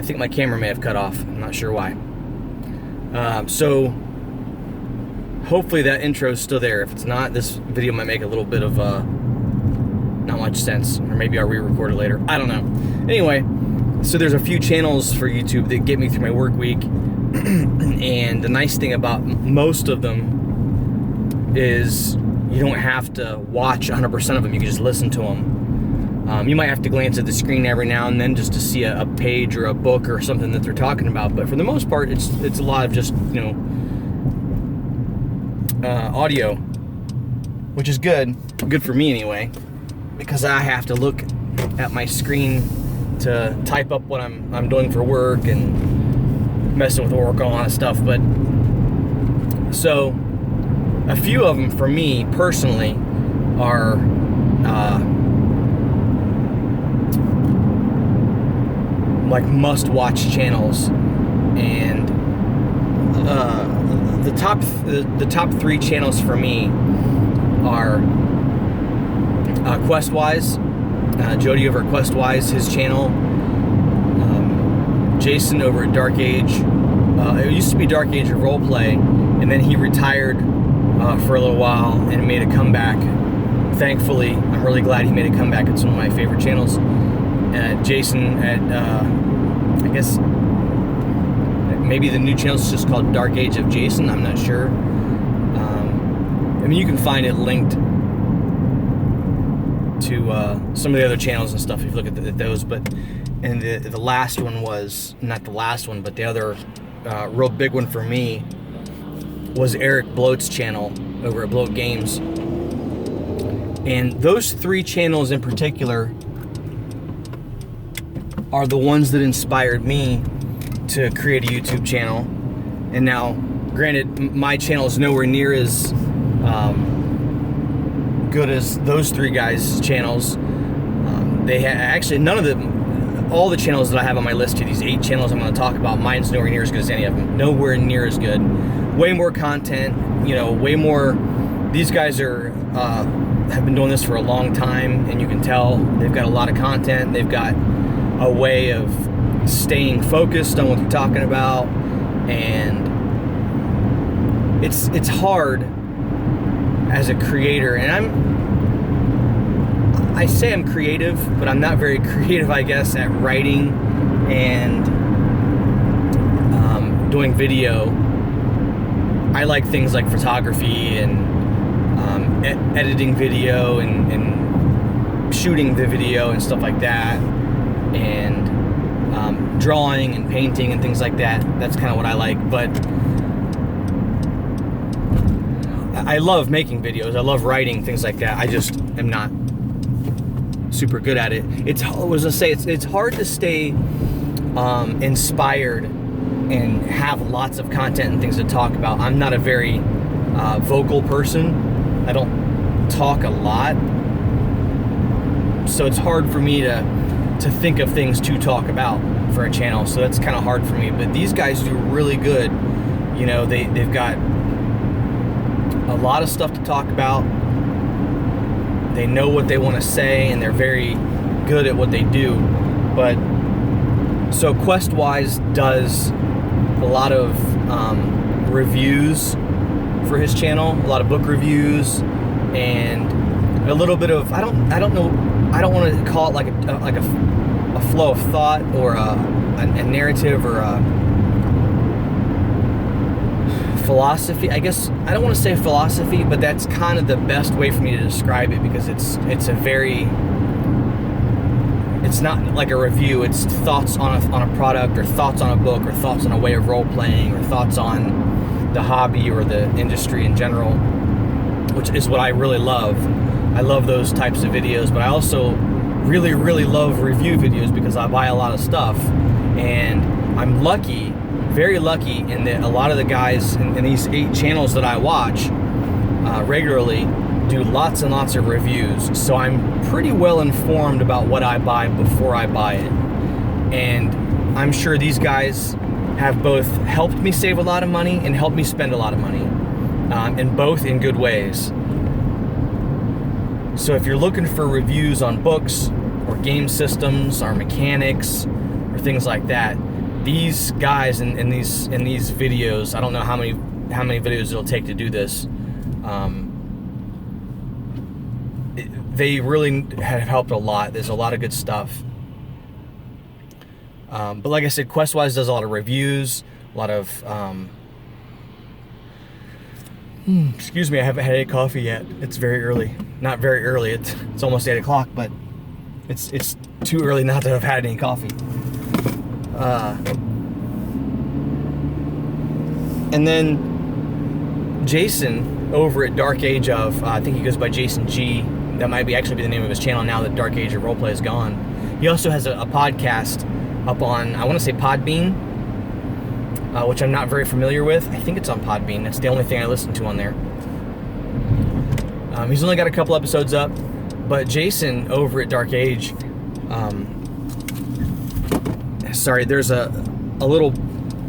I think my camera may have cut off. I'm not sure why. So hopefully that intro is still there. If it's not, this video might make a little bit of not much sense, or maybe I'll re-record it later. I don't know. Anyway, so there's a few channels for YouTube that get me through my work week, and the nice thing about most of them is you don't have to watch 100% of them. You can just listen to them. You might have to glance at the screen every now and then just to see a page or a book or something that they're talking about, but for the most part, it's a lot of just, audio, which is good for me anyway, because I have to look at my screen to type up what I'm doing for work and messing with Oracle and all that stuff. But so a few of them for me personally are like must-watch channels, and the top three channels for me are Questwise, Jody over at Questwise, his channel, Jason over at Dark Age. It used to be Dark Age of Roleplay, and then he retired for a little while and made a comeback. Thankfully, I'm really glad he made a comeback. It's one of my favorite channels. Jason at, I guess, maybe the new channel is just called Dark Age of Jason. I'm not sure. I mean, you can find it linked to some of the other channels and stuff if you look at those. But and the last one was not the last one, but the other real big one for me was Eric Bloat's channel over at Bloat Games. And those three channels in particular are the ones that inspired me to create a YouTube channel. And now, granted, my channel is nowhere near as good as those three guys' channels. They actually all the channels that I have on my list here, these 8 channels I'm going to talk about, mine's nowhere near as good as any of them. Nowhere near as good. Way more content, way more. These guys have been doing this for a long time, and you can tell they've got a lot of content. They've got a way of staying focused on what they're talking about, and it's hard as a creator. And I say I'm creative, but I'm not very creative, I guess, at writing and doing video. I like things like photography and editing video and shooting the video and stuff like that, and drawing and painting and things like that. That's kind of what I like. But I love making videos. I love writing, things like that. I just am not super good at it. It's hard to stay inspired and have lots of content and things to talk about. I'm not a very vocal person. I don't talk a lot, so it's hard for me to think of things to talk about for a channel. So that's kind of hard for me. But these guys do really good. They've got a lot of stuff to talk about. They know what they want to say, and they're very good at what they do. But so Questwise does a lot of reviews for his channel, a lot of book reviews, and a little bit of I don't know. I don't want to call it like a flow of thought or a narrative or a philosophy. I guess I don't want to say philosophy, but that's kind of the best way for me to describe it, because it's not like a review. It's thoughts on a product, or thoughts on a book, or thoughts on a way of role playing, or thoughts on the hobby or the industry in general, which is what I really love. I love those types of videos, but I also really, really love review videos because I buy a lot of stuff, and I'm lucky, very lucky, in that a lot of the guys in these 8 channels that I watch regularly do lots and lots of reviews, so I'm pretty well informed about what I buy before I buy it. And I'm sure these guys have both helped me save a lot of money and helped me spend a lot of money, and both in good ways. So if you're looking for reviews on books or game systems or mechanics or things like that, these guys in these videos, I don't know how many videos it'll take to do this. They really have helped a lot. There's a lot of good stuff. But like I said, Questwise does a lot of reviews, a lot of excuse me, I haven't had any coffee yet. It's very early. Not very early. It's almost 8 o'clock, but it's too early not to have had any coffee. And then Jason over at Dark Age of, I think he goes by Jason G. That might actually be the name of his channel now that Dark Age of Roleplay is gone. He also has a podcast up on, I want to say Podbean, which I'm not very familiar with. I think it's on Podbean. That's the only thing I listen to on there. He's only got a couple episodes up, but Jason over at Dark Age, sorry, there's a little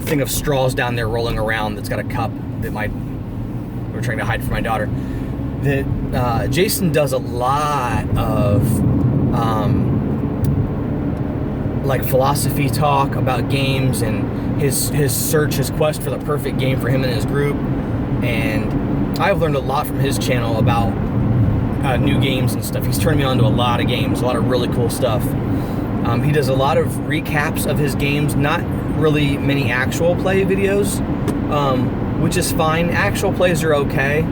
thing of straws down there rolling around that's got a cup that we're trying to hide from my daughter. That Jason does a lot of like philosophy talk about games and his search, his quest for the perfect game for him and his group. And I've learned a lot from his channel about new games and stuff. He's turned me on to a lot of games, a lot of really cool stuff. He does a lot of recaps of his games, not really many actual play videos, which is fine. Actual plays are okay.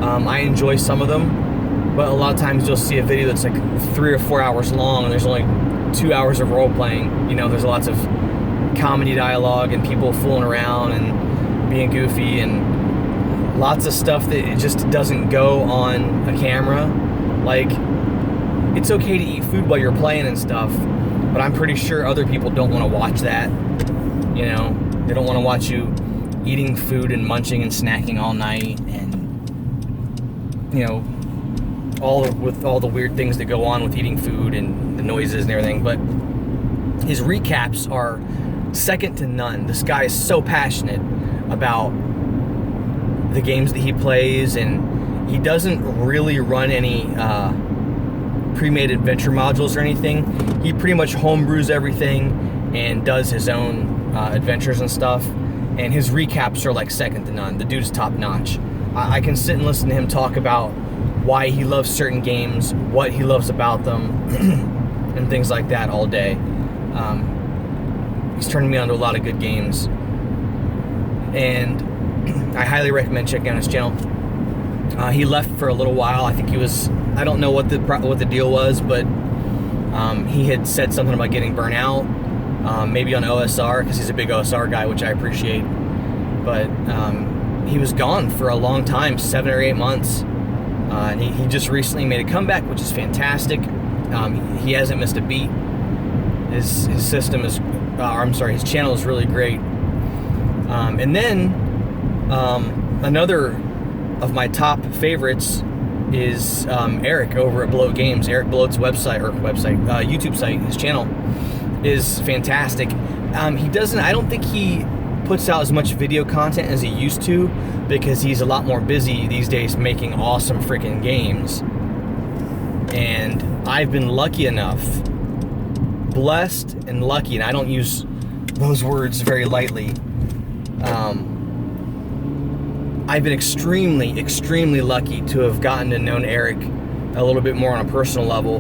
I enjoy some of them, but a lot of times you'll see a video that's like 3 or 4 hours long and there's only 2 hours of role playing. You know, there's lots of comedy dialogue and people fooling around and being goofy and lots of stuff that it just doesn't go on a camera. Like, it's okay to eat food while you're playing and stuff, but I'm pretty sure other people don't want to watch that. You know, they don't want to watch you eating food and munching and snacking all night, and you know, with all the weird things that go on with eating food and the noises and everything. But his recaps are second to none. This guy is so passionate about the games that he plays, and he doesn't really run any pre-made adventure modules or anything. He pretty much homebrews everything and does his own adventures and stuff, and his recaps are like second to none. The dude's top notch. I can sit and listen to him talk about why he loves certain games, what he loves about them, and things like that all day. He's turning me on to a lot of good games, and I highly recommend checking out his channel. He left for a little while. I think he was, I don't know what the deal was, but he had said something about getting burnt out, maybe on OSR, because he's a big OSR guy, which I appreciate. But he was gone for a long time, 7 or 8 months. And he just recently made a comeback, which is fantastic. He hasn't missed a beat. His system is, his channel is really great. And then another of my top favorites is Eric over at Bloat Games. Eric Bloat's YouTube site, his channel is fantastic. I don't think he puts out as much video content as he used to, because he's a lot more busy these days making awesome freaking games. And I've been lucky enough, blessed and lucky, and I don't use those words very lightly. I've been extremely, extremely lucky to have gotten to know Eric a little bit more on a personal level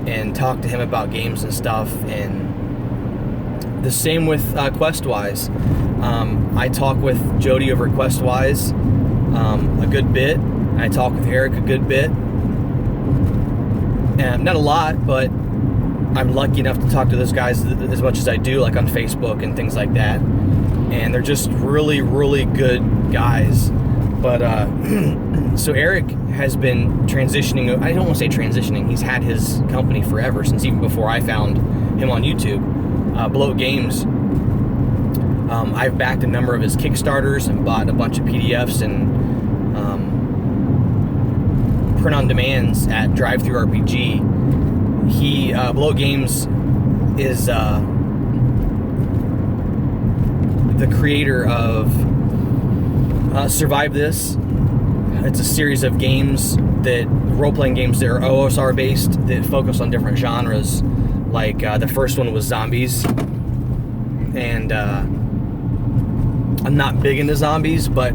and talk to him about games and stuff. And the same with Questwise. I talk with Jody over at Questwise a good bit. I talk with Eric a good bit. And not a lot, but I'm lucky enough to talk to those guys as much as I do, like on Facebook and things like that. And they're just really, really good guys. But so Eric has been transitioning. I don't want to say transitioning. He's had his company forever, since even before I found him on YouTube. Bloat Games. I've backed a number of his Kickstarters and bought a bunch of PDFs and print-on-demands at DriveThruRPG. Bloat Games is the creator of Survive This. It's a series of games, role-playing games that are OSR based, that focus on different genres. Like the first one was zombies, and I'm not big into zombies, but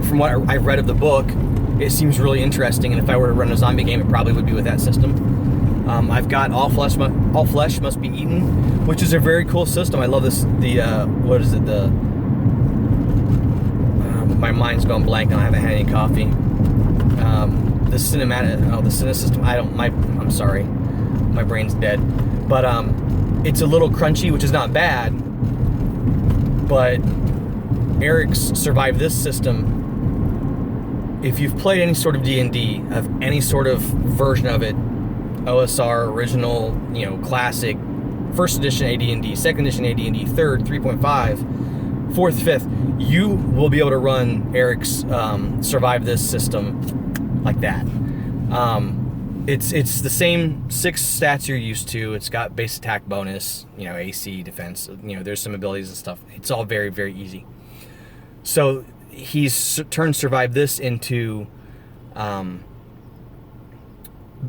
from what I've read of the book, it seems really interesting, and if I were to run a zombie game, it probably would be with that system. I've got All Flesh Must Be Eaten, which is a very cool system. I love this. What is it? My mind's going blank, and I haven't had any coffee. The cinematic, the Cine system. I'm sorry, my brain's dead. But it's a little crunchy, which is not bad. But Eric's Survive This system. If you've played any sort of D&D, of any sort of version of it, OSR, original, classic, first edition AD&D, second edition AD&D, third, 3.5, fourth, fifth, you will be able to run Eric's Survive This system like that. It's the same 6 stats you're used to. It's got base attack bonus, AC, defense, there's some abilities and stuff. It's all very, very easy. So he's turned Survive This into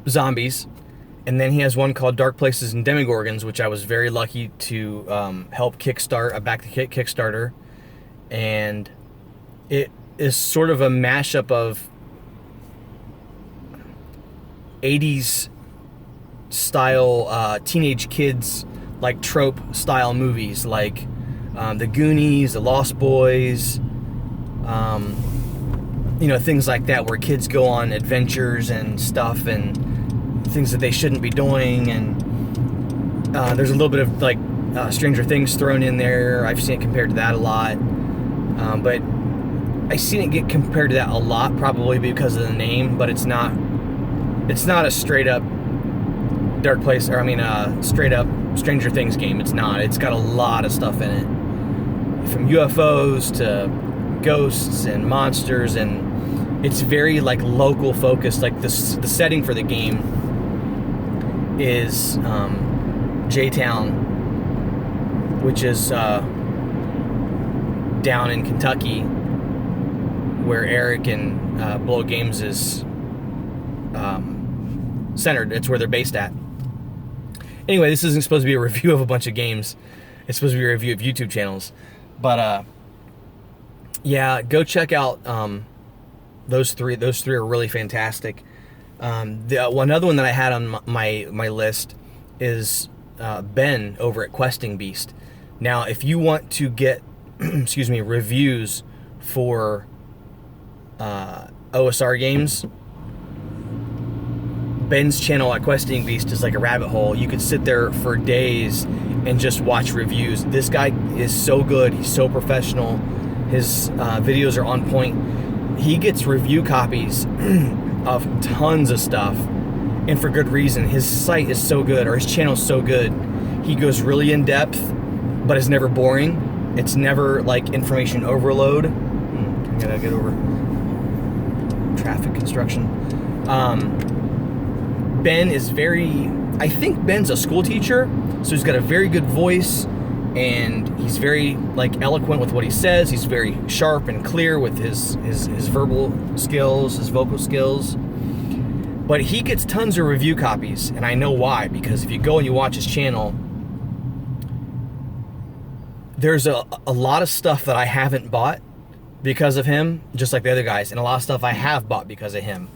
zombies. And then he has one called Dark Places and Demogorgons, which I was very lucky to help kickstart, a back-to-kit Kickstarter. And it is sort of a mashup of 80s style teenage kids, like trope style movies, like The Goonies, The Lost Boys, things like that, where kids go on adventures and stuff, and things that they shouldn't be doing, and there's a little bit of Stranger Things thrown in there. I've seen it compared to that a lot, but I've seen it get compared to that a lot, probably because of the name, but it's not a straight up Dark Place, straight up Stranger Things game. It's not. It's got a lot of stuff in it, from UFOs to ghosts and monsters, and it's very local focused. Like the setting for the game is J-Town, which is down in Kentucky, where Eric and Bullet Games is centered. It's where they're based at. Anyway, this isn't supposed to be a review of a bunch of games. It's supposed to be a review of YouTube channels. But yeah, go check out those three. Those 3 are really fantastic. Another one that I had on my list is Ben over at Questing Beast. Now, if you want to get reviews for OSR games, Ben's channel at Questing Beast is like a rabbit hole. You could sit there for days and just watch reviews. This guy is so good. He's so professional. His videos are on point. He gets review copies of tons of stuff, and for good reason. His site is so good, or his channel is so good. He goes really in depth, but it's never boring. It's never information overload. I gotta get over traffic construction. Ben is I think Ben's a school teacher, so he's got a very good voice, and he's very eloquent with what he says. He's very sharp and clear with his verbal skills, his vocal skills. But he gets tons of review copies, and I know why, because if you go and you watch his channel, there's a lot of stuff that I haven't bought because of him, just like the other guys, and a lot of stuff I have bought because of him.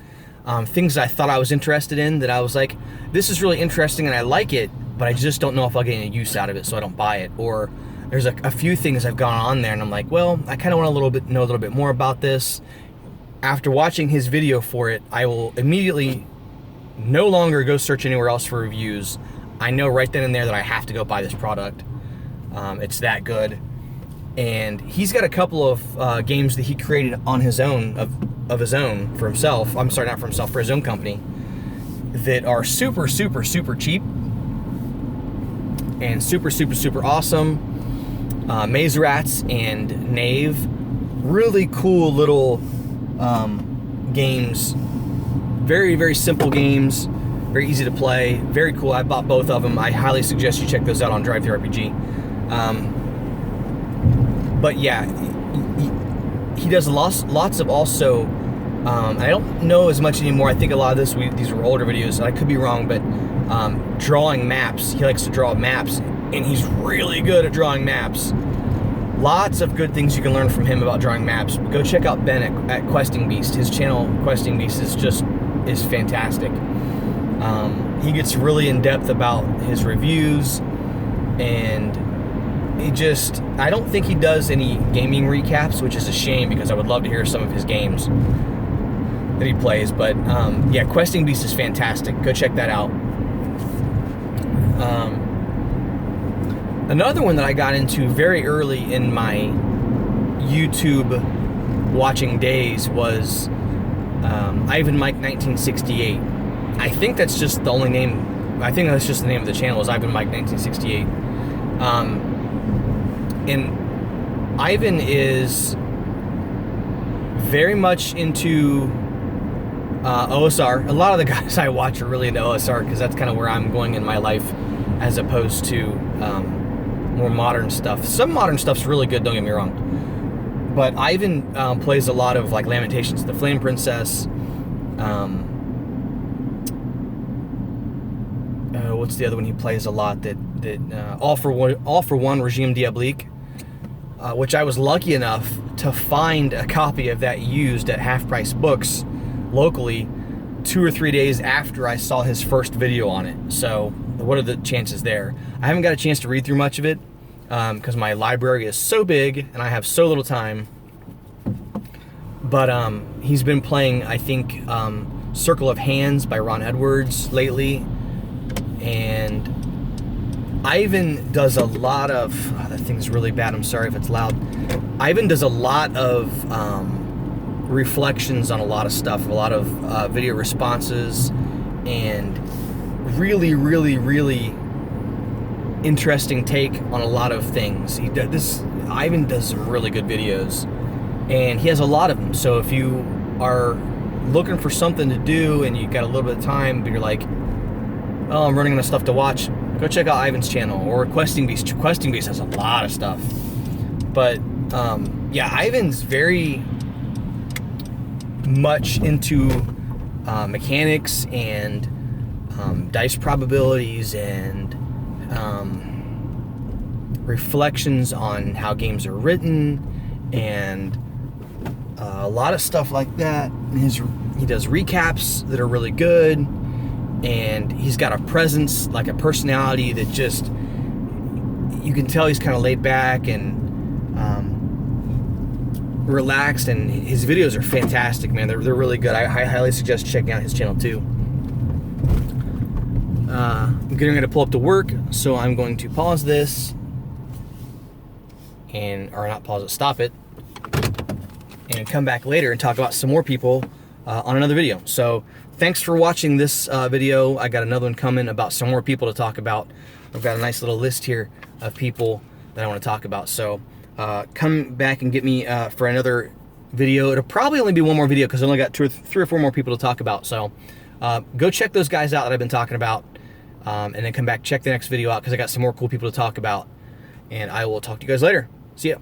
Things I thought I was interested in, that I was like, this is really interesting and I like it, but I just don't know if I'll get any use out of it, so I don't buy it. Or there's a few things I've gone on there and I'm like, well, I kind of want to know a little bit more about this. After watching his video for it, I will immediately no longer go search anywhere else for reviews. I know right then and there that I have to go buy this product. It's that good. And he's got a couple of games that he created on his own, of his own, for himself. I'm sorry, not for himself, for his own company, that are super, super, super cheap and super, super, super awesome. Maze Rats and Knave. Really cool little games. Very, very simple games. Very easy to play. Very cool. I bought both of them. I highly suggest you check those out on Drive Thru RPG. But yeah, he does lots of also, I don't know as much anymore. I think a lot of these were older videos, and I could be wrong, but drawing maps. He likes to draw maps and he's really good at drawing maps. Lots of good things you can learn from him about drawing maps. Go check out Ben at Questing Beast. His channel, Questing Beast, is fantastic. He gets really in depth about his reviews, and I don't think he does any gaming recaps, which is a shame because I would love to hear some of his games that he plays. But yeah, Questing Beast is fantastic. Go check that out. Another one that I got into very early in my YouTube watching days was Ivan Mike 1968. I think that's just the only name. I think that's just the name of the channel, is Ivan Mike 1968. And Ivan is very much into OSR. A lot of the guys I watch are really into OSR because that's kind of where I'm going in my life, as opposed to more modern stuff. Some modern stuff's really good, don't get me wrong. But Ivan plays a lot of like Lamentations of the Flame Princess. What's the other one he plays a lot? That All for One Regime Diabolique, which I was lucky enough to find a copy of that used at Half Price Books locally 2 or 3 days after I saw his first video on it. So what are the chances there? I haven't got a chance to read through much of it because my library is so big and I have so little time. But he's been playing, I think, Circle of Hands by Ron Edwards lately. And Ivan does a lot of, that thing's really bad, I'm sorry if it's loud. Ivan does a lot of reflections on a lot of stuff, a lot of video responses, and really, really, really interesting take on a lot of things. Ivan does some really good videos, and he has a lot of them. So if you are looking for something to do and you got a little bit of time, but you're like, oh, I'm running out of stuff to watch, go check out Ivan's channel, or Questing Beast. Questing Beast has a lot of stuff. But yeah, Ivan's very much into mechanics and dice probabilities and reflections on how games are written and a lot of stuff like that. He does recaps that are really good, and he's got a presence, like a personality that just, you can tell he's kind of laid back and relaxed, and his videos are fantastic, man. They're really good. I highly suggest checking out his channel too. I'm getting ready to pull up to work, so I'm going to pause this, or not pause it, stop it, and come back later and talk about some more people on another video. So thanks for watching this video. I got another one coming about some more people to talk about. I've got a nice little list here of people that I want to talk about. So come back and get me for another video. It'll probably only be one more video because I only got 3 or 4 more people to talk about. So go check those guys out that I've been talking about, and then come back, check the next video out because I got some more cool people to talk about. And I will talk to you guys later. See ya.